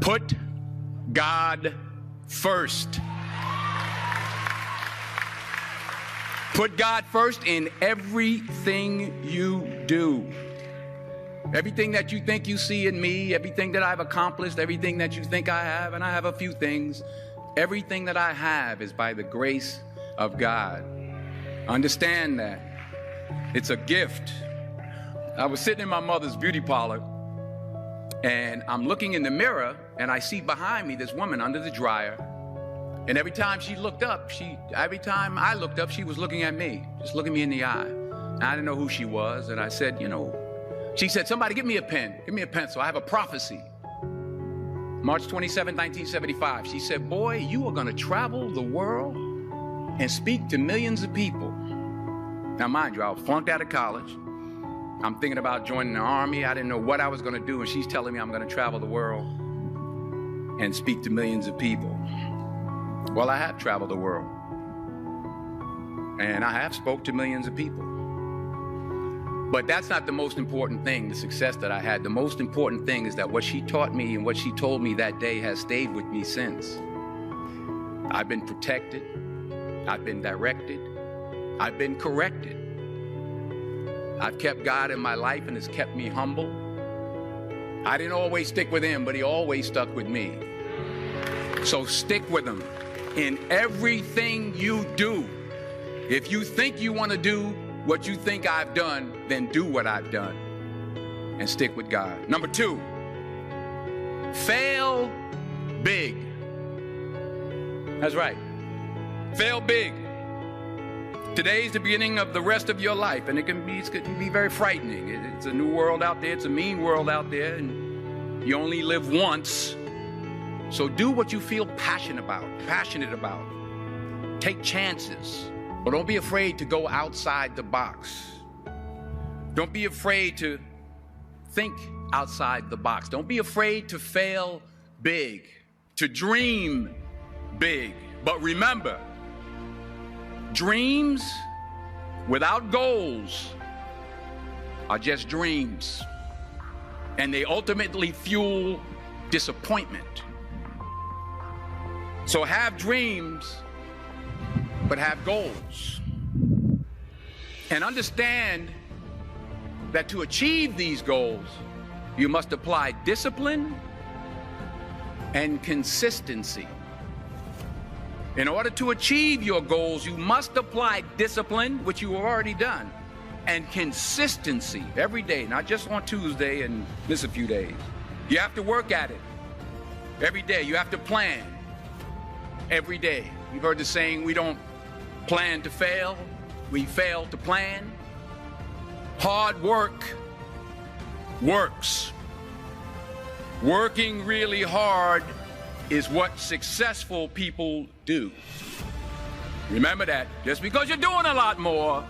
Put God first. Put God first in everything you do. Everything that you think you see in me, everything that I've accomplished, everything that you think I have, and I have a few things, everything that I have is by the grace of God. Understand that. It's a gift. I was sitting in my mother's beauty parlor, and I'm looking in the mirror, and I see behind me this woman under the dryer. And every time I looked up, she was looking at me, just looking me in the eye. And I didn't know who she was, and I said, she said, somebody give me a pen, give me a pencil. I have a prophecy. March 27, 1975, she said, boy, you are gonna travel the world and speak to millions of people. Now, mind you, I was flunked out of college. I'm thinking about joining the army. I didn't know what I was gonna do, and she's telling me I'm gonna travel the world and speak to millions of people. Well, I have traveled the world, and I have spoke to millions of people. But that's not the most important thing, the success that I had. The most important thing is that what she taught me and what she told me that day has stayed with me since. I've been protected, I've been directed, I've been corrected. I've kept God in my life, and it's kept me humble. I didn't always stick with him, but he always stuck with me. So stick with him in everything you do. If you think you want to do what you think I've done, then do what I've done and stick with God. Number 2, fail big. That's right. Fail big. Today's the beginning of the rest of your life, and it can be very frightening. It's a new world out there. It's a mean world out there, and you only live once. So do what you feel passionate about. Take chances, but don't be afraid to go outside the box. Don't be afraid to think outside the box. Don't be afraid to fail big, to dream big. But remember, dreams without goals are just dreams, and they ultimately fuel disappointment. So have dreams, but have goals. And understand that to achieve these goals, you must apply discipline and consistency. In order to achieve your goals, you must apply discipline, which you have already done, and consistency every day, not just on Tuesday and miss a few days. You have to work at it every day. You have to plan every day. You've heard the saying, we don't plan to fail, we fail to plan. Hard work works. Working really hard is what successful people do. Remember that. Just because you're doing a lot more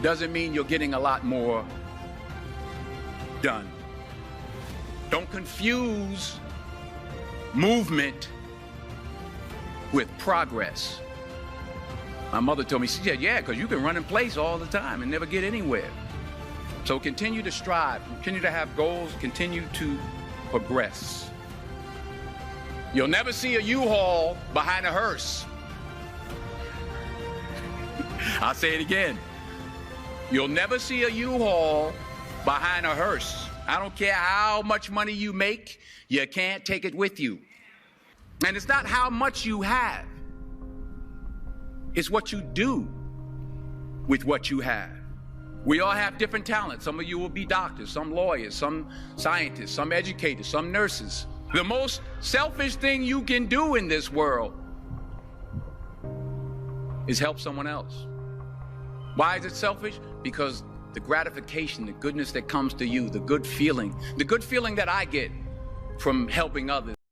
doesn't mean you're getting a lot more done. Don't confuse movement with progress. My mother told me, she said, yeah, because you can run in place all the time and never get anywhere. So continue to strive, continue to have goals, continue to progress. You'll never see a U-Haul behind a hearse. I'll say it again. You'll never see a U-Haul behind a hearse. I don't care how much money you make, you can't take it with you. And it's not how much you have. It's what you do with what you have. We all have different talents. Some of you will be doctors, some lawyers, some scientists, some educators, some nurses. The most selfish thing you can do in this world is help someone else. Why is it selfish? Because the gratification, the goodness that comes to you, the good feeling that I get from helping others